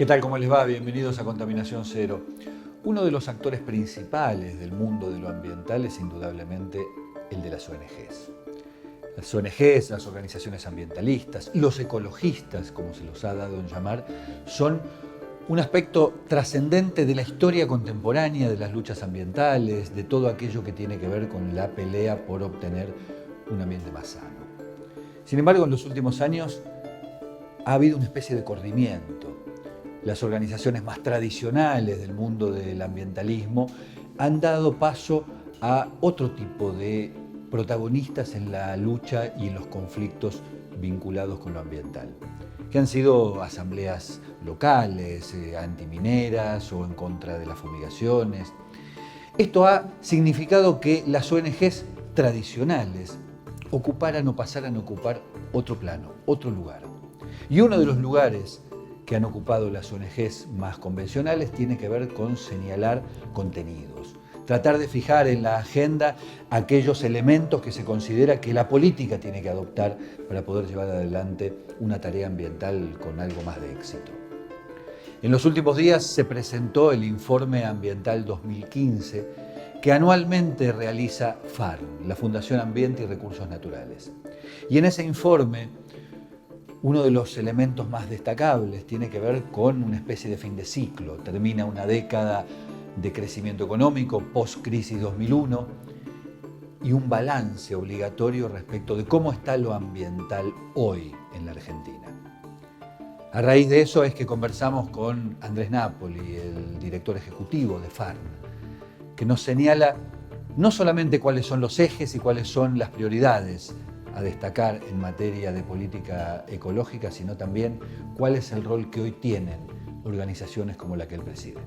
¿Qué tal? ¿Cómo les va? Bienvenidos a Contaminación Cero. Uno de los actores principales del mundo de lo ambiental es indudablemente el de las ONGs. Las ONGs, las organizaciones ambientalistas, los ecologistas, como se los ha dado en llamar, son un aspecto trascendente de la historia contemporánea de las luchas ambientales, de todo aquello que tiene que ver con la pelea por obtener un ambiente más sano. Sin embargo, en los últimos años ha habido una especie de corrimiento. Las organizaciones más tradicionales del mundo del ambientalismo han dado paso a otro tipo de protagonistas en la lucha y en los conflictos vinculados con lo ambiental, que han sido asambleas locales, antimineras o en contra de las fumigaciones. Esto ha significado que las ONGs tradicionales ocuparan o pasaran a ocupar otro plano, otro lugar. Y uno de los lugares que han ocupado las ONGs más convencionales tiene que ver con señalar contenidos, tratar de fijar en la agenda aquellos elementos que se considera que la política tiene que adoptar para poder llevar adelante una tarea ambiental con algo más de éxito. En los últimos días se presentó el Informe Ambiental 2015 que anualmente realiza FARN, la Fundación Ambiente y Recursos Naturales. Y en ese informe, uno de los elementos más destacables tiene que ver con una especie de fin de ciclo. Termina una década de crecimiento económico, post-crisis 2001, y un balance obligatorio respecto de cómo está lo ambiental hoy en la Argentina. A raíz de eso es que conversamos con Andrés Napoli, el director ejecutivo de FARN, que nos señala no solamente cuáles son los ejes y cuáles son las prioridades a destacar en materia de política ecológica, sino también cuál es el rol que hoy tienen organizaciones como la que él preside.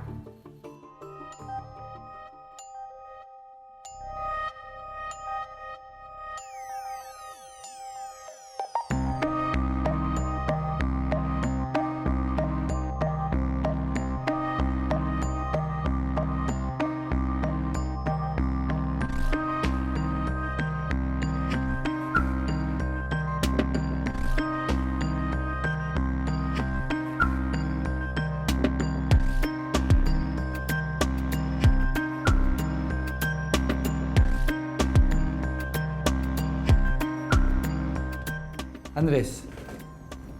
Andrés,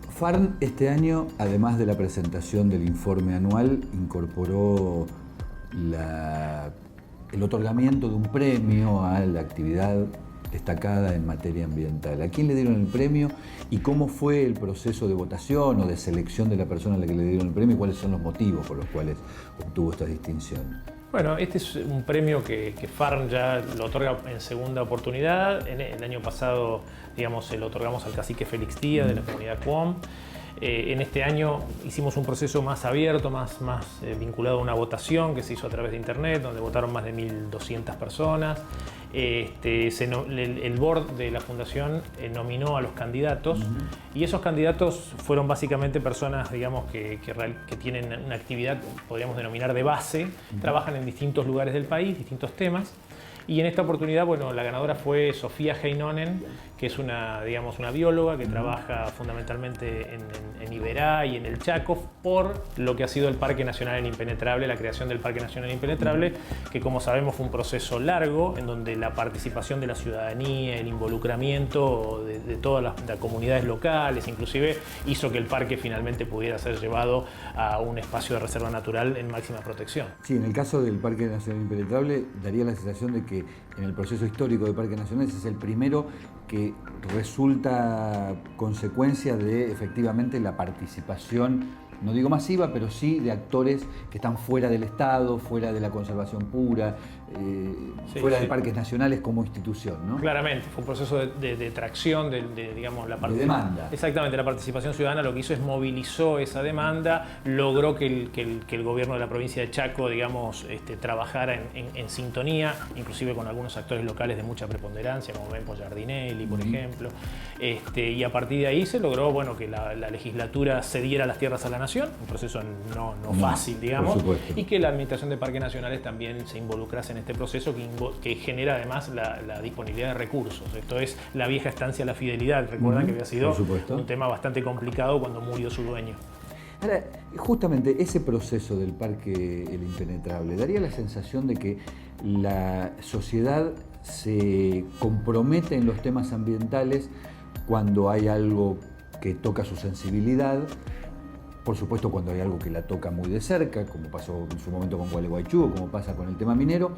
FARN este año, además de la presentación del informe anual, incorporó el otorgamiento de un premio a la actividad destacada en materia ambiental. ¿A quién le dieron el premio y cómo fue el proceso de votación o de selección de la persona a la que le dieron el premio y cuáles son los motivos por los cuales obtuvo esta distinción? Bueno, este es un premio que FARN ya lo otorga en segunda oportunidad. El año pasado, digamos, se lo otorgamos al cacique Félix Tía de la comunidad Cuom. En este año hicimos un proceso más abierto, más vinculado a una votación que se hizo a través de internet, donde votaron más de 1.200 personas. El board de la fundación nominó a los candidatos y esos candidatos fueron básicamente personas, digamos, que tienen una actividad, podríamos denominar de base, trabajan en distintos lugares del país, distintos temas. Y en esta oportunidad, bueno, la ganadora fue Sofía Heinonen, que es una bióloga que trabaja fundamentalmente en Iberá y en el Chaco por lo que ha sido el Parque Nacional en Impenetrable, la creación del Parque Nacional Impenetrable, que como sabemos fue un proceso largo en donde la participación de la ciudadanía, el involucramiento de todas las comunidades locales, inclusive hizo que el parque finalmente pudiera ser llevado a un espacio de reserva natural en máxima protección. Sí, en el caso del Parque Nacional Impenetrable daría la sensación de que en el proceso histórico de Parques Nacionales es el primero que resulta consecuencia de efectivamente la participación, no digo masiva, pero sí de actores que están fuera del Estado, fuera de la conservación pura, fuera de parques nacionales como institución, ¿no? Claramente, fue un proceso de tracción, digamos, de demanda. Exactamente, la participación ciudadana lo que hizo es movilizó esa demanda, logró que el gobierno de la provincia de Chaco, digamos, trabajara en sintonía, inclusive con algunos actores locales de mucha preponderancia, como Benpo Giardinelli, por ejemplo, y a partir de ahí se logró, bueno, que la legislatura cediera las tierras a la nación, un proceso no fácil, digamos, y que la Administración de Parques Nacionales también se involucrase en este proceso que genera además la disponibilidad de recursos. Esto es la vieja estancia La Fidelidad, recuerdan que había sido un tema bastante complicado cuando murió su dueño. Ahora, justamente ese proceso del Parque El Impenetrable daría la sensación de que la sociedad se compromete en los temas ambientales cuando hay algo que toca su sensibilidad, por supuesto cuando hay algo que la toca muy de cerca, como pasó en su momento con Gualeguaychú, o como pasa con el tema minero,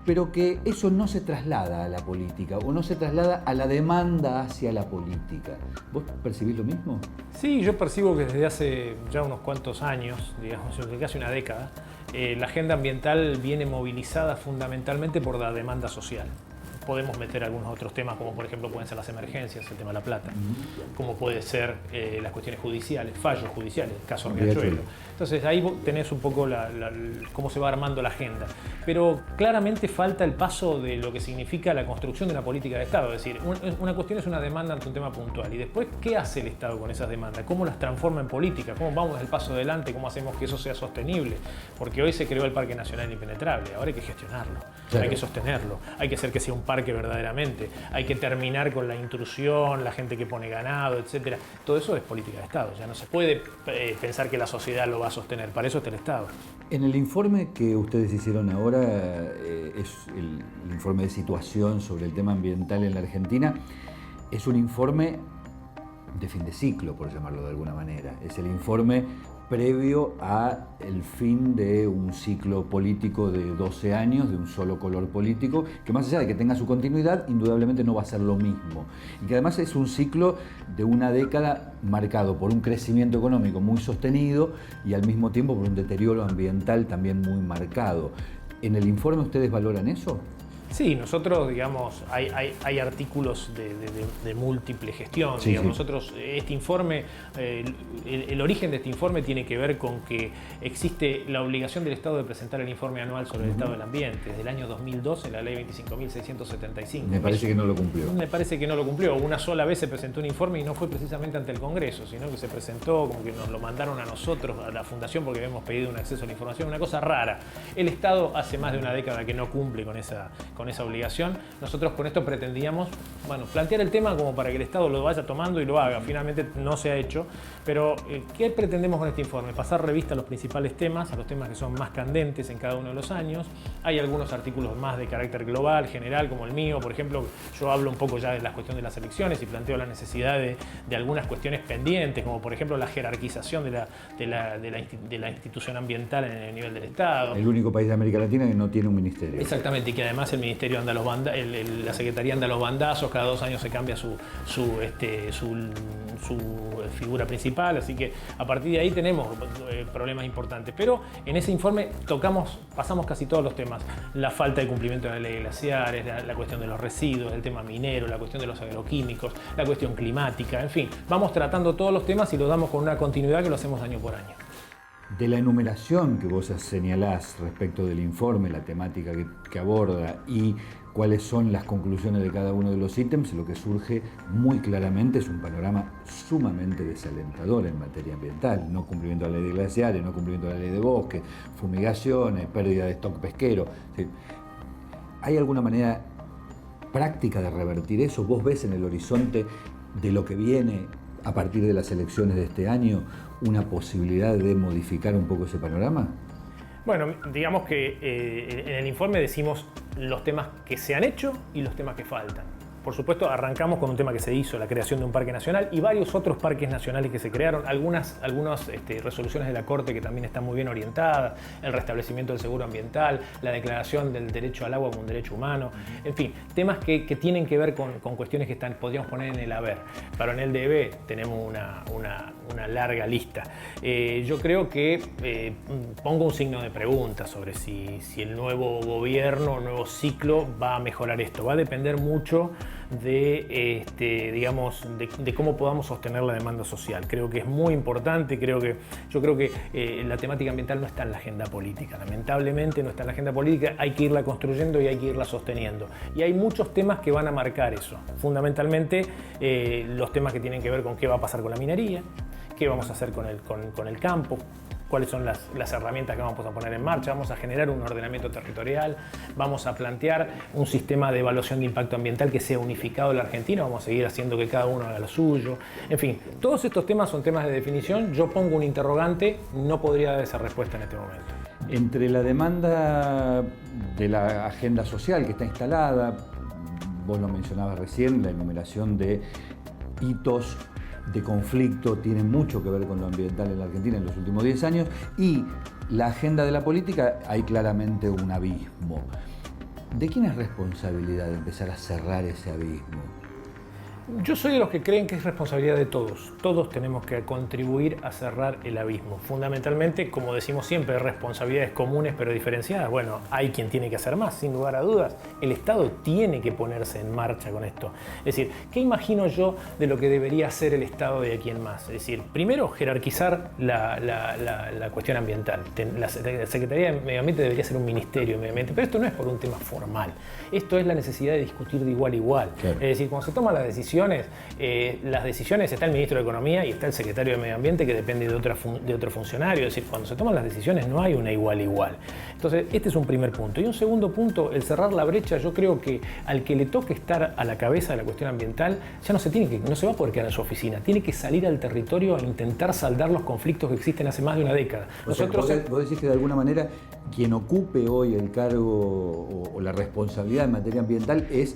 pero que eso no se traslada a la política o no se traslada a la demanda hacia la política. ¿Vos percibís lo mismo? Sí, yo percibo que desde hace ya unos cuantos años, digamos, casi una década, la agenda ambiental viene movilizada fundamentalmente por la demanda social. Podemos meter algunos otros temas, como por ejemplo pueden ser las emergencias, el tema de la plata, como puede ser las cuestiones judiciales, fallos judiciales, el caso Riachuelo. Entonces ahí tenés un poco cómo se va armando la agenda. Pero claramente falta el paso de lo que significa la construcción de una política de Estado. Es decir, una cuestión es una demanda ante un tema puntual. Y después, ¿qué hace el Estado con esas demandas? ¿Cómo las transforma en política? ¿Cómo vamos el paso adelante? ¿Cómo hacemos que eso sea sostenible? Porque hoy se creó el Parque Nacional Impenetrable. Ahora hay que gestionarlo, claro. Hay que sostenerlo, hay que hacer que sea un parque verdaderamente, hay que terminar con la intrusión, la gente que pone ganado, etcétera. Todo eso es política de Estado, ya no se puede pensar que la sociedad lo va a sostener, para eso está el Estado. En el informe que ustedes hicieron ahora, es el informe de situación sobre el tema ambiental en la Argentina, es un informe de fin de ciclo, por llamarlo de alguna manera. Es el informe previo al fin de un ciclo político de 12 años, de un solo color político, que más allá de que tenga su continuidad, indudablemente no va a ser lo mismo. Y que además es un ciclo de una década marcado por un crecimiento económico muy sostenido y al mismo tiempo por un deterioro ambiental también muy marcado. ¿En el informe ustedes valoran eso? Sí, nosotros, digamos, hay artículos de múltiple gestión. Sí, digamos. sí. Nosotros, este informe, el origen de este informe tiene que ver con que existe la obligación del Estado de presentar el informe anual sobre el estado del ambiente. Desde el año 2012, la ley 25.675. Me parece que no lo cumplió. Me parece que no lo cumplió. Una sola vez se presentó un informe y no fue precisamente ante el Congreso, sino que se presentó como que nos lo mandaron a nosotros, a la Fundación, porque habíamos pedido un acceso a la información. Una cosa rara. El Estado hace más de una década que no cumple con esa obligación. Nosotros con esto pretendíamos, plantear el tema como para que el Estado lo vaya tomando y lo haga. Finalmente no se ha hecho, pero ¿qué pretendemos con este informe? Pasar revista a los principales temas, a los temas que son más candentes en cada uno de los años. Hay algunos artículos más de carácter global, general, como el mío, por ejemplo. Yo hablo un poco ya de la cuestión de las elecciones y planteo la necesidad de algunas cuestiones pendientes, como por ejemplo la jerarquización de la institución ambiental en el nivel del Estado. El único país de América Latina que no tiene un ministerio. Exactamente, y que además el Ministerio anda la Secretaría anda a los bandazos, cada 2 años se cambia su figura principal, así que a partir de ahí tenemos problemas importantes. Pero en ese informe pasamos casi todos los temas: la falta de cumplimiento de la ley de glaciares, la cuestión de los residuos, el tema minero, la cuestión de los agroquímicos, la cuestión climática, en fin, vamos tratando todos los temas y los damos con una continuidad que lo hacemos año por año. De la enumeración que vos señalás respecto del informe, la temática que aborda y cuáles son las conclusiones de cada uno de los ítems, lo que surge muy claramente es un panorama sumamente desalentador en materia ambiental. No cumplimiento de la ley de glaciares, no cumplimiento de la ley de bosques, fumigaciones, pérdida de stock pesquero. ¿Hay alguna manera práctica de revertir eso? ¿Vos ves en el horizonte de lo que viene a partir de las elecciones de este año una posibilidad de modificar un poco ese panorama? Bueno, digamos que en el informe decimos los temas que se han hecho y los temas que faltan. Por supuesto, arrancamos con un tema que se hizo, la creación de un parque nacional y varios otros parques nacionales que se crearon, algunas resoluciones de la Corte que también están muy bien orientadas, el restablecimiento del seguro ambiental, la declaración del derecho al agua como un derecho humano, en fin, temas que tienen que ver con cuestiones que podríamos poner en el haber. Pero en el debe tenemos una larga lista. Yo creo que pongo un signo de pregunta sobre si el nuevo gobierno, el nuevo ciclo va a mejorar esto. Va a depender mucho de cómo podamos sostener la demanda social. Creo que es muy importante, yo creo que la temática ambiental no está en la agenda política, lamentablemente no está en la agenda política, hay que irla construyendo y hay que irla sosteniendo. Y hay muchos temas que van a marcar eso, fundamentalmente los temas que tienen que ver con qué va a pasar con la minería, qué vamos a hacer con el campo, cuáles son las herramientas que vamos a poner en marcha, vamos a generar un ordenamiento territorial, vamos a plantear un sistema de evaluación de impacto ambiental que sea unificado en la Argentina, vamos a seguir haciendo que cada uno haga lo suyo. En fin, todos estos temas son temas de definición. Yo pongo un interrogante, no podría dar esa respuesta en este momento. Entre la demanda de la agenda social que está instalada, vos lo mencionabas recién, la enumeración de hitos de conflicto tiene mucho que ver con lo ambiental en la Argentina en los últimos 10 años, y la agenda de la política, hay claramente un abismo. ¿De quién es responsabilidad de empezar a cerrar ese abismo? Yo soy de los que creen que es responsabilidad de todos. Todos tenemos que contribuir a cerrar el abismo. Fundamentalmente, como decimos siempre, responsabilidades comunes pero diferenciadas. Bueno, hay quien tiene que hacer más, sin lugar a dudas. El Estado tiene que ponerse en marcha con esto. Es decir, ¿qué imagino yo de lo que debería hacer el Estado de aquí en más? Es decir, primero, jerarquizar la cuestión ambiental. La Secretaría de Medio Ambiente debería ser un ministerio de Medio Ambiente, pero esto no es por un tema formal. Esto es la necesidad de discutir de igual a igual. Claro. Es decir, cuando se toman las decisiones, está el ministro de Economía y está el secretario de Medio Ambiente, que depende de otro funcionario. Es decir, cuando se toman las decisiones no hay una igual a igual. Entonces, este es un primer punto. Y un segundo punto, el cerrar la brecha. Yo creo que al que le toque estar a la cabeza de la cuestión ambiental, ya no se va a poder quedar en su oficina. Tiene que salir al territorio a intentar saldar los conflictos que existen hace más de una década. Vos decís que de alguna manera quien ocupe hoy el cargo o la responsabilidad en materia ambiental es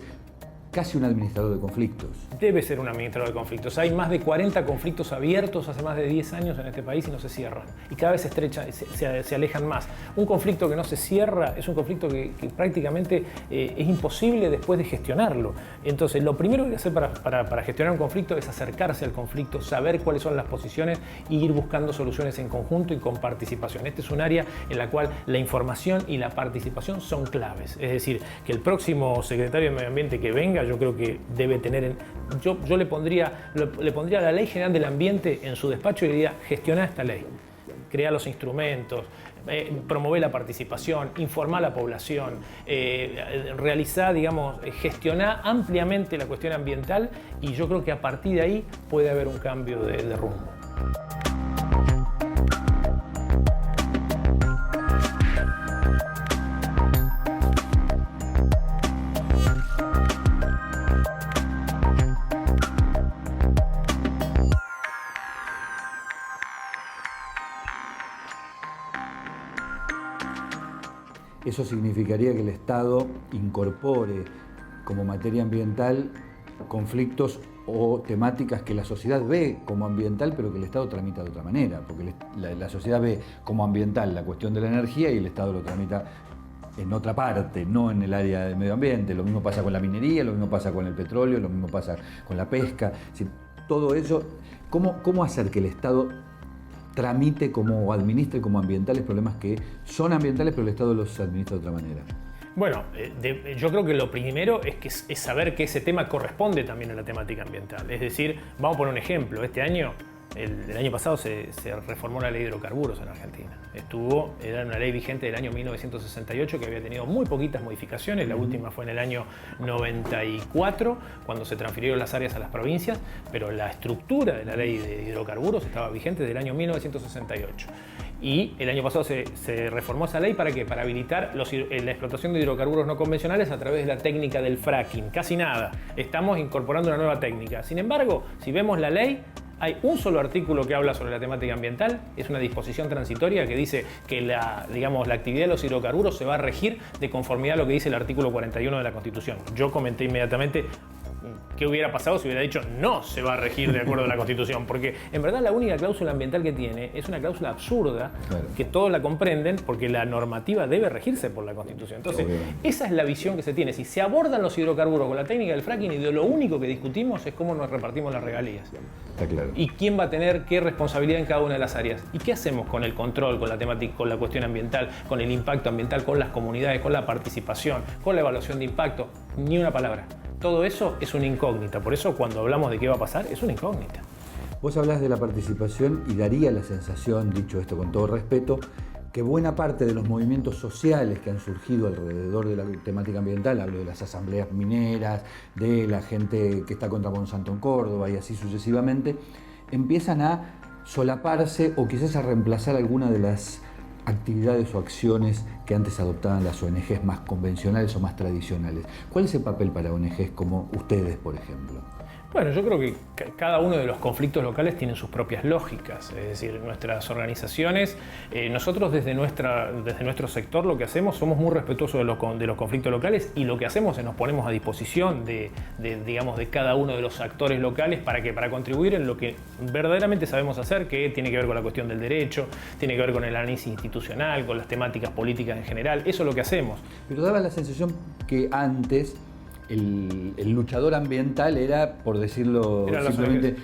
casi un administrador de conflictos. Debe ser un administrador de conflictos. Hay más de 40 conflictos abiertos hace más de 10 años en este país y no se cierran. Y cada vez se estrechan, se alejan más. Un conflicto que no se cierra es un conflicto que prácticamente es imposible después de gestionarlo. Entonces, lo primero que hay que hacer para gestionar un conflicto es acercarse al conflicto, saber cuáles son las posiciones y ir buscando soluciones en conjunto y con participación. Este es un área en la cual la información y la participación son claves. Es decir, que el próximo secretario de Medio Ambiente que venga, yo creo que debe tener, yo le pondría la Ley General del Ambiente en su despacho y diría: gestiona esta ley, crea los instrumentos, promover la participación, informar a la población, realizar, gestionar ampliamente la cuestión ambiental, y yo creo que a partir de ahí puede haber un cambio de rumbo. Eso significaría que el Estado incorpore como materia ambiental conflictos o temáticas que la sociedad ve como ambiental, pero que el Estado tramita de otra manera, porque la sociedad ve como ambiental la cuestión de la energía y el Estado lo tramita en otra parte, no en el área del medio ambiente. Lo mismo pasa con la minería, lo mismo pasa con el petróleo, lo mismo pasa con la pesca. Todo eso, ¿cómo hacer que el Estado tramite o administre como ambientales problemas que son ambientales, pero el Estado los administra de otra manera? Bueno, yo creo que lo primero es saber que ese tema corresponde también a la temática ambiental. Es decir, vamos a poner un ejemplo. Este año, el año pasado se reformó la ley de hidrocarburos en Argentina. Era una ley vigente del año 1968 que había tenido muy poquitas modificaciones. La última fue en el año 94, cuando se transfirieron las áreas a las provincias, pero la estructura de la ley de hidrocarburos estaba vigente desde el año 1968. Y el año pasado se reformó esa ley ¿para qué? Para habilitar la explotación de hidrocarburos no convencionales a través de la técnica del fracking. Casi nada. Estamos incorporando una nueva técnica. Sin embargo, si vemos la ley, hay un solo artículo que habla sobre la temática ambiental. Es una disposición transitoria que dice que la actividad de los hidrocarburos se va a regir de conformidad a lo que dice el artículo 41 de la Constitución. Yo comenté inmediatamente qué hubiera pasado si hubiera dicho no se va a regir de acuerdo a la Constitución, porque en verdad la única cláusula ambiental que tiene es una cláusula absurda, claro, que todos la comprenden, porque la normativa debe regirse por la Constitución. Entonces, esa es la visión que se tiene. Si se abordan los hidrocarburos con la técnica del fracking, y de lo único que discutimos es cómo nos repartimos las regalías. Está claro. Y quién va a tener qué responsabilidad en cada una de las áreas. ¿Y qué hacemos con el control, con la temática, con la cuestión ambiental, con el impacto ambiental, con las comunidades, con la participación, con la evaluación de impacto? Ni una palabra. Todo eso es una incógnita, por eso cuando hablamos de qué va a pasar, es una incógnita. Vos hablás de la participación y daría la sensación, dicho esto con todo respeto, que buena parte de los movimientos sociales que han surgido alrededor de la temática ambiental, hablo de las asambleas mineras, de la gente que está contra Monsanto en Córdoba y así sucesivamente, empiezan a solaparse o quizás a reemplazar alguna de las actividades o acciones que antes adoptaban las ONGs más convencionales o más tradicionales. ¿Cuál es el papel para ONGs como ustedes, por ejemplo? Bueno, yo creo que cada uno de los conflictos locales tiene sus propias lógicas, es decir, nuestras organizaciones, nosotros desde nuestro sector lo que hacemos, somos muy respetuosos de los conflictos locales, y lo que hacemos es nos ponemos a disposición de cada uno de los actores locales para contribuir en lo que verdaderamente sabemos hacer, que tiene que ver con la cuestión del derecho, tiene que ver con el análisis institucional, con las temáticas políticas en general, eso es lo que hacemos. Pero daba la sensación que antes el luchador ambiental era, por decirlo simplemente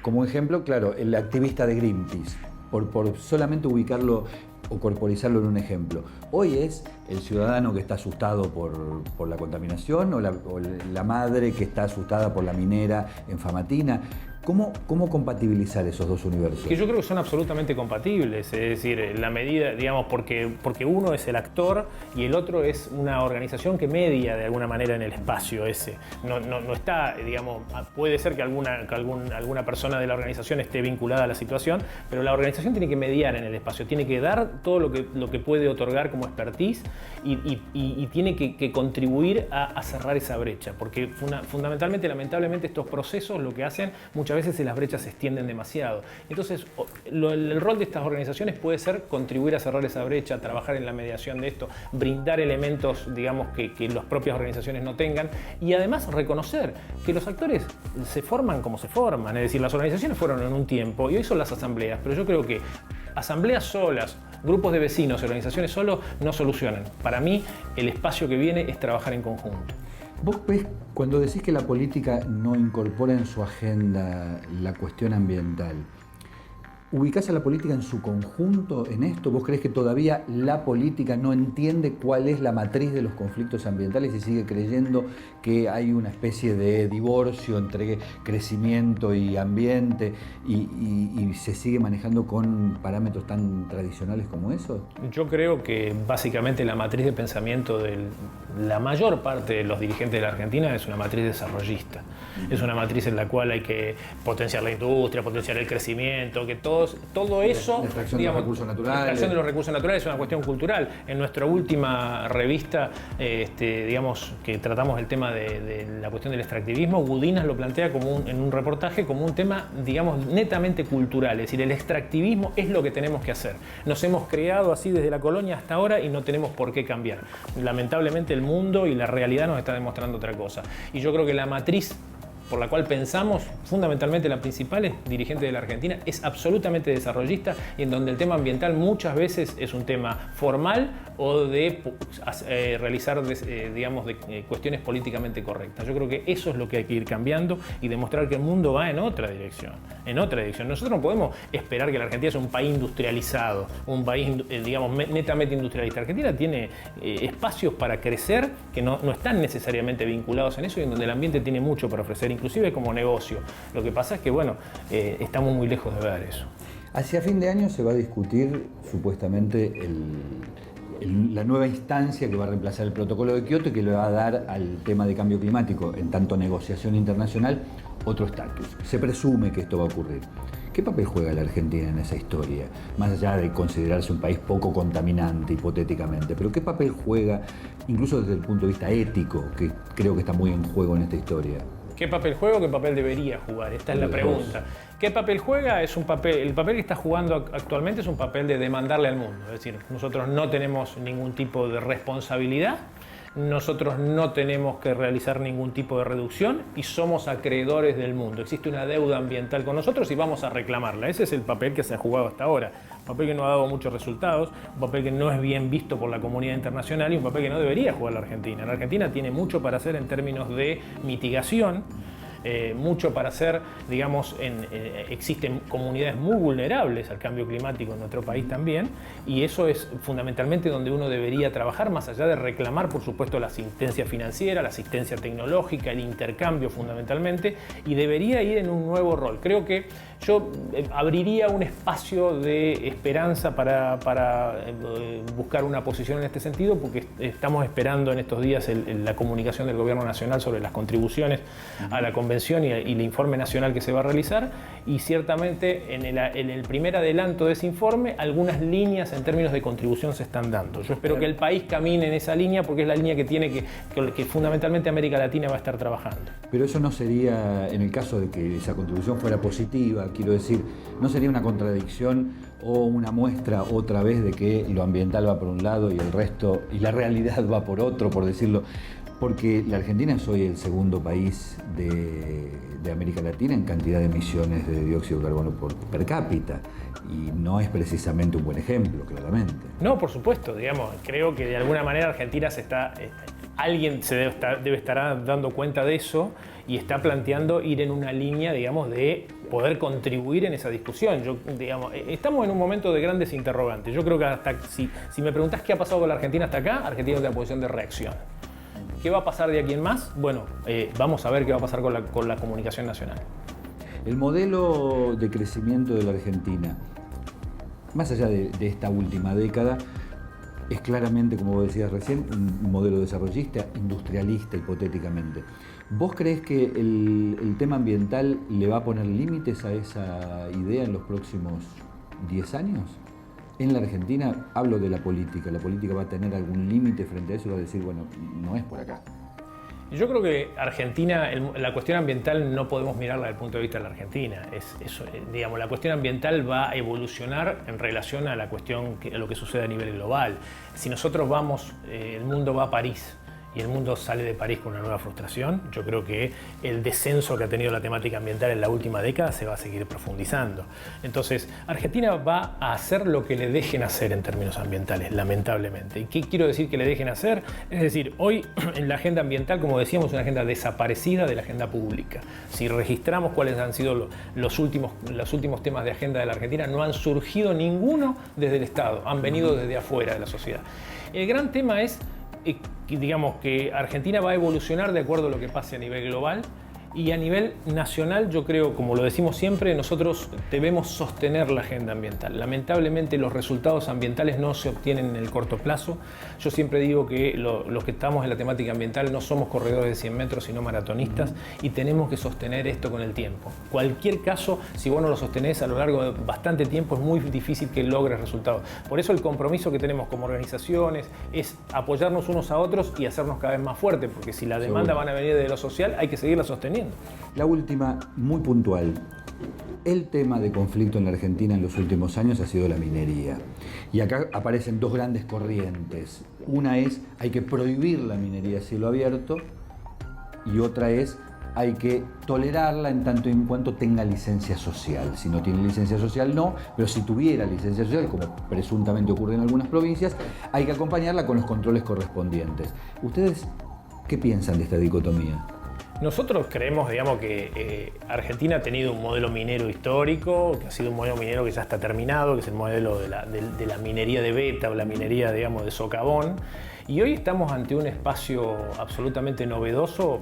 como ejemplo, claro, el activista de Greenpeace, por solamente ubicarlo o corporizarlo en un ejemplo. Hoy es el ciudadano que está asustado por la contaminación, o la madre que está asustada por la minera en Famatina. ¿Cómo compatibilizar esos dos universos? Que yo creo que son absolutamente compatibles, es decir, la medida, digamos, porque uno es el actor y el otro es una organización que media de alguna manera en el espacio ese. No está, digamos, puede ser que alguna persona de la organización esté vinculada a la situación, pero la organización tiene que mediar en el espacio, tiene que dar todo lo que puede otorgar como expertise y tiene que contribuir a cerrar esa brecha, porque fundamentalmente, lamentablemente, estos procesos lo que hacen muchas veces las brechas se extienden demasiado. Entonces, el rol de estas organizaciones puede ser contribuir a cerrar esa brecha, trabajar en la mediación de esto, brindar elementos, digamos, que las propias organizaciones no tengan, y además reconocer que los actores se forman como se forman. Es decir, las organizaciones fueron en un tiempo y hoy son las asambleas, pero yo creo que asambleas solas, grupos de vecinos, organizaciones solos no solucionan. Para mí, el espacio que viene es trabajar en conjunto. ¿Vos ves, cuando decís que la política no incorpora en su agenda la cuestión ambiental, ubicás a la política en su conjunto en esto? ¿Vos creés que todavía la política no entiende cuál es la matriz de los conflictos ambientales y sigue creyendo que hay una especie de divorcio entre crecimiento y ambiente y se sigue manejando con parámetros tan tradicionales como esos? Yo creo que básicamente la matriz de pensamiento de la mayor parte de los dirigentes de la Argentina es una matriz desarrollista. Es una matriz en la cual hay que potenciar la industria, potenciar el crecimiento, que todo eso, la extracción de los recursos naturales. La extracción de los recursos naturales es una cuestión cultural. En nuestra última revista, digamos, que tratamos el tema de la cuestión del extractivismo, Gudinas lo plantea en un reportaje como un tema, digamos, netamente cultural. Es decir, el extractivismo es lo que tenemos que hacer. Nos hemos creado así desde la colonia hasta ahora y no tenemos por qué cambiar. Lamentablemente el mundo y la realidad nos está demostrando otra cosa. Y yo creo que la matriz por la cual pensamos, fundamentalmente la principal es dirigente de la Argentina, es absolutamente desarrollista, y en donde el tema ambiental muchas veces es un tema formal o de realizar, digamos, cuestiones políticamente correctas. Yo creo que eso es lo que hay que ir cambiando y demostrar que el mundo va en otra dirección. Nosotros no podemos esperar que la Argentina sea un país industrializado, un país, digamos, netamente industrialista. Argentina tiene espacios para crecer que no están necesariamente vinculados en eso y en donde el ambiente tiene mucho para ofrecer, inclusive como negocio. Lo que pasa es que, bueno, estamos muy lejos de ver eso. Hacia fin de año se va a discutir supuestamente la nueva instancia que va a reemplazar el protocolo de Kioto y que le va a dar al tema de cambio climático, en tanto negociación internacional, otro estatus. Se presume que esto va a ocurrir. ¿Qué papel juega la Argentina en esa historia? Más allá de considerarse un país poco contaminante, hipotéticamente, pero ¿qué papel juega, incluso desde el punto de vista ético, que creo que está muy en juego en esta historia? ¿Qué papel juega o qué papel debería jugar? Esta es la pregunta. ¿Qué papel juega? El papel que está jugando actualmente es un papel de demandarle al mundo. Es decir, nosotros no tenemos ningún tipo de responsabilidad, nosotros no tenemos que realizar ningún tipo de reducción y somos acreedores del mundo. Existe una deuda ambiental con nosotros y vamos a reclamarla. Ese es el papel que se ha jugado hasta ahora. Un papel que no ha dado muchos resultados, un papel que no es bien visto por la comunidad internacional y un papel que no debería jugar la Argentina. La Argentina tiene mucho para hacer en términos de mitigación, mucho para hacer, digamos, existen comunidades muy vulnerables al cambio climático en nuestro país también, y eso es fundamentalmente donde uno debería trabajar, más allá de reclamar, por supuesto, la asistencia financiera, la asistencia tecnológica, el intercambio fundamentalmente, y debería ir en un nuevo rol. Creo que yo abriría un espacio de esperanza para buscar una posición en este sentido, porque estamos esperando en estos días la comunicación del Gobierno Nacional sobre las contribuciones a la Convención convención y el informe nacional que se va a realizar, y ciertamente en el primer adelanto de ese informe algunas líneas en términos de contribución se están dando. Yo espero que el país camine en esa línea porque es la línea que tiene que fundamentalmente América Latina va a estar trabajando. Pero eso no sería, en el caso de que esa contribución fuera positiva, quiero decir, ¿no sería una contradicción o una muestra otra vez de que lo ambiental va por un lado y el resto, y la realidad va por otro, por decirlo? Porque la Argentina es hoy el segundo país de América Latina en cantidad de emisiones de dióxido de carbono per cápita, y no es precisamente un buen ejemplo, claramente. No, por supuesto, digamos, creo que de alguna manera Argentina alguien se debe estar dando cuenta de eso y está planteando ir en una línea, digamos, de poder contribuir en esa discusión. Estamos en un momento de grandes interrogantes. Yo creo que si me preguntás qué ha pasado con la Argentina hasta acá, Argentina es una posición de reacción. ¿Qué va a pasar de aquí en más? Bueno, vamos a ver qué va a pasar con la comunicación nacional. El modelo de crecimiento de la Argentina, más allá de esta última década, es claramente, como vos decías recién, un modelo desarrollista, industrialista, hipotéticamente. ¿Vos creés que el tema ambiental le va a poner límites a esa idea en los próximos 10 años? En la Argentina, hablo de la política va a tener algún límite frente a eso y va a decir, bueno, no es por acá. Yo creo que Argentina, la cuestión ambiental no podemos mirarla desde el punto de vista de la Argentina. Digamos, la cuestión ambiental va a evolucionar en relación a a lo que sucede a nivel global. Si nosotros el mundo va a París y el mundo sale de París con una nueva frustración, yo creo que el descenso que ha tenido la temática ambiental en la última década se va a seguir profundizando. Entonces, Argentina va a hacer lo que le dejen hacer en términos ambientales, lamentablemente. ¿Y qué quiero decir que le dejen hacer? Es decir, hoy en la agenda ambiental, como decíamos, es una agenda desaparecida de la agenda pública. Si registramos cuáles han sido los últimos temas de agenda de la Argentina, no han surgido ninguno desde el Estado, han venido desde afuera de la sociedad. El gran tema es digamos que Argentina va a evolucionar de acuerdo a lo que pase a nivel global, y a nivel nacional yo creo, como lo decimos siempre, nosotros debemos sostener la agenda ambiental. Lamentablemente los resultados ambientales no se obtienen en el corto plazo. Yo siempre digo que los que estamos en la temática ambiental no somos corredores de 100 metros, sino maratonistas, y tenemos que sostener esto con el tiempo. Cualquier caso, si vos no lo sostenés a lo largo de bastante tiempo, es muy difícil que logres resultados. Por eso el compromiso que tenemos como organizaciones es apoyarnos unos a otros y hacernos cada vez más fuertes, porque si la demanda van a venir de lo social, hay que seguirla sosteniendo. La última, muy puntual. El tema de conflicto en la Argentina en los últimos años ha sido la minería. Y acá aparecen dos grandes corrientes. Una es, hay que prohibir la minería a cielo abierto, y otra es, hay que tolerarla en tanto y en cuanto tenga licencia social. Si no tiene licencia social, no, pero si tuviera licencia social, como presuntamente ocurre en algunas provincias, hay que acompañarla con los controles correspondientes. ¿Ustedes qué piensan de esta dicotomía? Nosotros creemos, digamos, que Argentina ha tenido un modelo minero histórico, que ha sido un modelo minero que ya está terminado, que es el modelo de la minería de beta o la minería, digamos, de socavón. Y hoy estamos ante un espacio absolutamente novedoso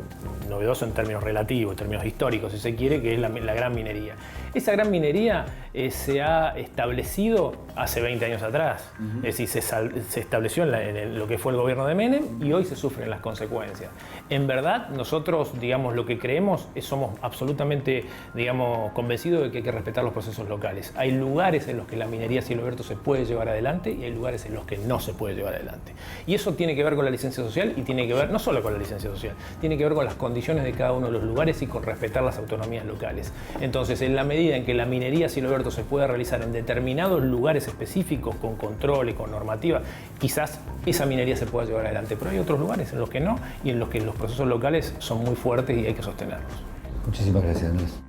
en términos relativos, en términos históricos, si se quiere, que es la gran minería. Esa gran minería se ha establecido hace 20 años atrás. Es decir, se estableció en lo que fue el gobierno de Menem, y hoy se sufren las consecuencias. En verdad, nosotros, digamos, lo que creemos somos absolutamente, digamos, convencidos de que hay que respetar los procesos locales. Hay lugares en los que la minería a cielo abierto se puede llevar adelante y hay lugares en los que no se puede llevar adelante. Y eso tiene que ver con la licencia social, y tiene que ver no solo con la licencia social, tiene que ver con las condiciones de cada uno de los lugares y con respetar las autonomías locales. Entonces, en la medida en que la minería a cielo abierto se pueda realizar en determinados lugares específicos, con control y con normativa, quizás esa minería se pueda llevar adelante, pero hay otros lugares en los que no, y en los que los procesos locales son muy fuertes y hay que sostenerlos. Muchísimas gracias, Andrés.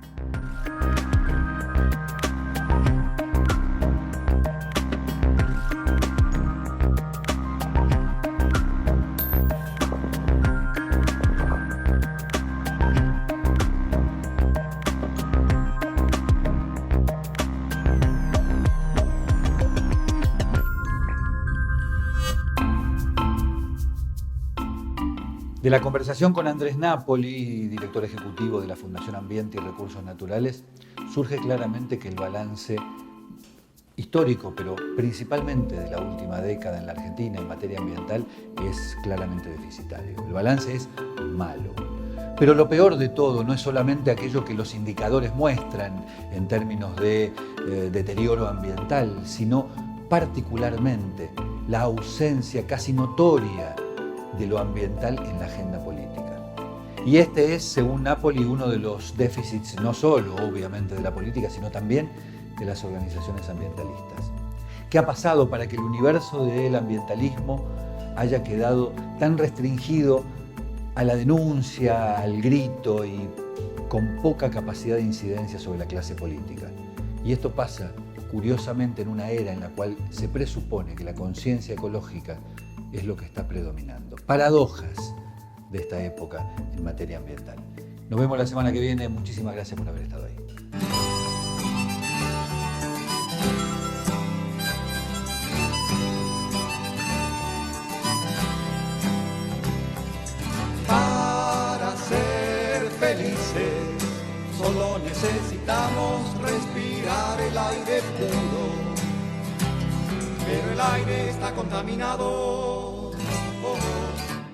De la conversación con Andrés Napoli, director ejecutivo de la Fundación Ambiente y Recursos Naturales, surge claramente que el balance histórico, pero principalmente de la última década en la Argentina en materia ambiental, es claramente deficitario. El balance es malo. Pero lo peor de todo no es solamente aquello que los indicadores muestran en términos de deterioro ambiental, sino particularmente la ausencia casi notoria de lo ambiental en la agenda política. Y este es, según Napoli, uno de los déficits, no solo obviamente de la política, sino también de las organizaciones ambientalistas. ¿Qué ha pasado para que el universo del ambientalismo haya quedado tan restringido a la denuncia, al grito y con poca capacidad de incidencia sobre la clase política? Y esto pasa, curiosamente, en una era en la cual se presupone que la conciencia ecológica es lo que está predominando. Paradojas de esta época en materia ambiental. Nos vemos la semana que viene. Muchísimas gracias por haber estado ahí. Para ser felices solo necesitamos respirar el aire puro, pero el aire está contaminado.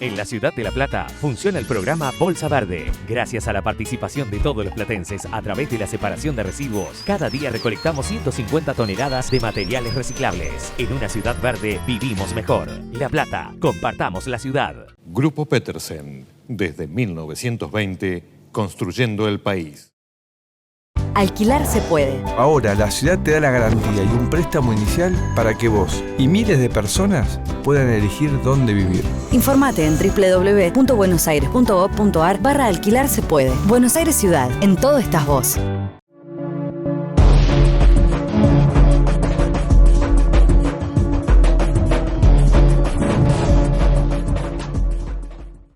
En la ciudad de La Plata funciona el programa Bolsa Verde. Gracias a la participación de todos los platenses a través de la separación de residuos, cada día recolectamos 150 toneladas de materiales reciclables. En una ciudad verde vivimos mejor. La Plata, compartamos la ciudad. Grupo Petersen, desde 1920, construyendo el país. Alquilar se puede. Ahora la ciudad te da la garantía y un préstamo inicial para que vos y miles de personas puedan elegir dónde vivir. Informate en www.buenosaires.gov.ar/alquilar se puede. Buenos Aires Ciudad, en todo estás vos.